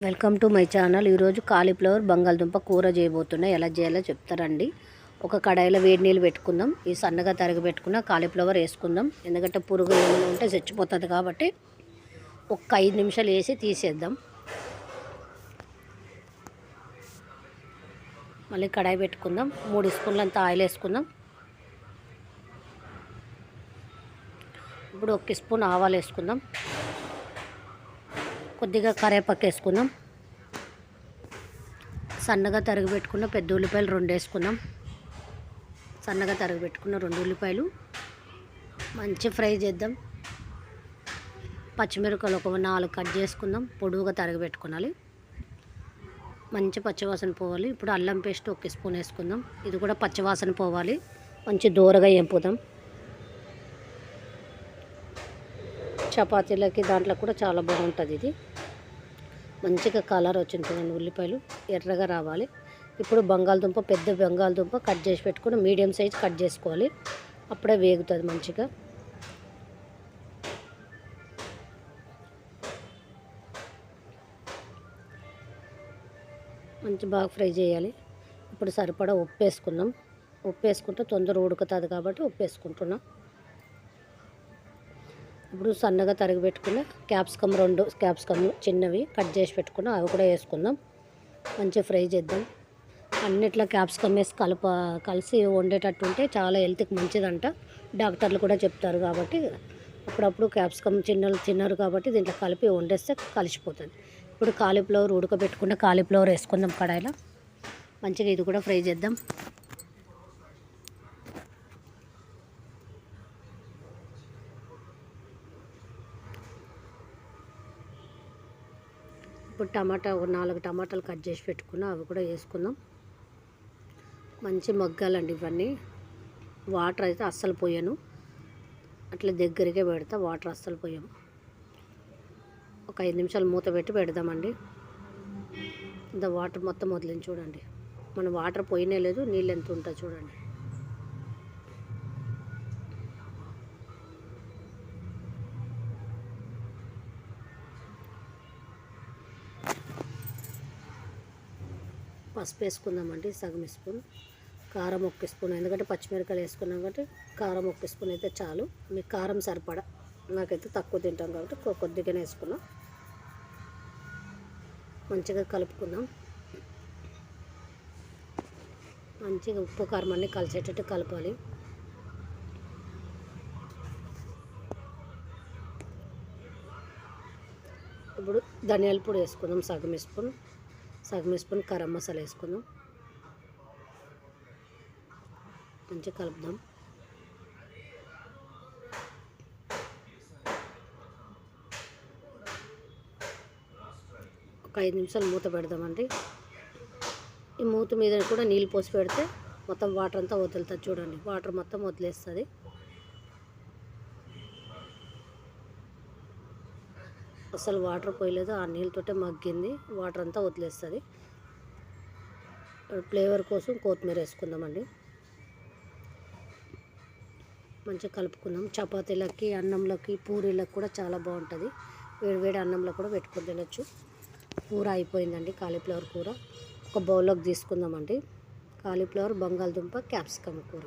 Welcome to my channel. ఈరోజు cauliflower బంగాళదుంప కూర చేయబోతున్నా. ఎలా చేయాలో చెప్తారండి. ఒక కడాయిలో వేడి నీళ్ళు పెట్టుకుందాం. ఈ సన్నగా తరిగి పెట్టుకున్న కాలీఫ్లవర్ వేసుకుందాం. ఎందుకంటే పురుగు ఏమైనా ఉంటే చచ్చిపోతుంది కాబట్టి ఒక 5 నిమిషాలు వేసి తీసేద్దాం. మళ్ళీ కడాయి పెట్టుకుందాం. 3 స్పూన్లంత ఆయిల్ వేసుకుందాం. ఇప్పుడు 1 స్పూన్ ఆవాలు వేసుకుందాం. కొద్దిగా కరివేపాకు వేసుకుందాం. సన్నగా తరిగి పెట్టుకున్న పెద్ద ఉల్లిపాయలు 2 వేసుకుందాం. సన్నగా తరిగి పెట్టుకున్న 2 ఉల్లిపాయలు మంచి ఫ్రై చేద్దాం. పచ్చిమిరపకాయలు ఒక 4 కట్ చేసుకుందాం. పొడువుగా తరిగి పెట్టుకోవాలి. మంచి పచ్చివాసన పోవాలి. ఇప్పుడు అల్లం పేస్ట్ 1 స్పూన్ వేసుకుందాం. ఇది కూడా పచ్చివాసన పోవాలి. మంచి దూరగా వేపుదాం. చపాతీలకి దాంట్లో కూడా చాలా బాగుంటుంది. ఇది మంచిగా కలర్ వచ్చింది. ఉల్లిపాయలు ఎర్రగా రావాలి. ఇప్పుడు బంగాళదుంప, పెద్ద బంగాళదుంప కట్ చేసి పెట్టుకుని మీడియం సైజ్ కట్ చేసుకోవాలి. అప్పుడే వేగుతుంది మంచిగా. మంచి బాగా ఫ్రై చేయాలి. ఇప్పుడు సరిపడా ఉప్పు వేసుకుందాం. ఉప్పు వేసుకుంటే తొందర ఉడుకుతుంది కాబట్టి ఉప్పు వేసుకుంటున్నాం. ఇప్పుడు సన్నగా తరిగి పెట్టుకున్న క్యాప్సికమ్ 2 క్యాప్సికమ్ చిన్నవి కట్ చేసి పెట్టుకున్నాం. అవి కూడా వేసుకుందాం. మంచిగా ఫ్రై చేద్దాం. అన్నిట్లో క్యాప్సికమ్ వేసి కలిసి వండేటట్టు ఉంటే చాలా హెల్త్కి మంచిదంట. డాక్టర్లు కూడా చెప్తారు. కాబట్టి అప్పుడప్పుడు క్యాప్సికమ్ తిన్నారు కాబట్టి దీంట్లో కలిపి వండేస్తే కలిసిపోతుంది. ఇప్పుడు కాలీఫ్లవర్ ఉడకబెట్టుకున్న కాలీఫ్లవర్ వేసుకుందాం కడాయిలో. మంచిగా ఇది కూడా ఫ్రై చేద్దాం. ఇప్పుడు టమాటా 4 టమాటాలు కట్ చేసి పెట్టుకున్నా. అవి కూడా వేసుకుందాం. మంచి మగ్గాలండి ఇవన్నీ. వాటర్ అయితే అస్సలు పోయాను. అట్లా దగ్గరికే పెడతా. వాటర్ అస్సలు పోయాము. ఒక 5 నిమిషాలు మూత పెట్టి పెడదామండి. ఇంత వాటర్ మొత్తం వదిలింది చూడండి. మన వాటర్ పోయినే లేదు. నీళ్ళు ఎంత ఉంటుంది చూడండి. పసుపు వేసుకుందామండి సగం స్పూన్. కారం 1 స్పూన్. ఎందుకంటే పచ్చిమిరపకాయలు వేసుకున్నాం కాబట్టి కారం 1 స్పూన్ అయితే చాలు. మీకు కారం సరిపడా. నాకైతే తక్కువ తింటాం కాబట్టి కొద్దిగానే వేసుకున్నాం. మంచిగా కలుపుకుందాం. మంచిగా ఉప్పు కారం అన్నీ కలిసేటట్టు కలపాలి. ఇప్పుడు ధనియాల పొడి వేసుకుందాం సగం స్పూన్ గరం మసాలా వేసుకుందాం. మంచిగా కలుపుదాం. ఒక 5 నిమిషాలు మూత పెడదామండి. ఈ మూత మీద కూడా నీళ్ళు పోసి పెడితే మొత్తం వాటర్ అంతా వదులుతుంది చూడండి. వాటర్ మొత్తం వదిలేస్తుంది. అసలు వాటర్ పోయలేదు. ఆ నీళ్ళతోటే మగ్గింది. వాటర్ అంతా వదిలేస్తుంది. ఫ్లేవర్ కోసం కొత్తిమీర వేసుకుందామండి. మంచిగా కలుపుకుందాం. చపాతీలకి, అన్నంలోకి, పూరీలకు కూడా చాలా బాగుంటుంది. వేడివేడి అన్నంలో కూడా పెట్టుకొని తినచ్చు. కూర అయిపోయిందండి. కాలీఫ్లవర్ కూర ఒక బౌల్లోకి తీసుకుందామండి. కాలీఫ్లవర్, బంగాళదుంప, క్యాప్సికమ్ కూర.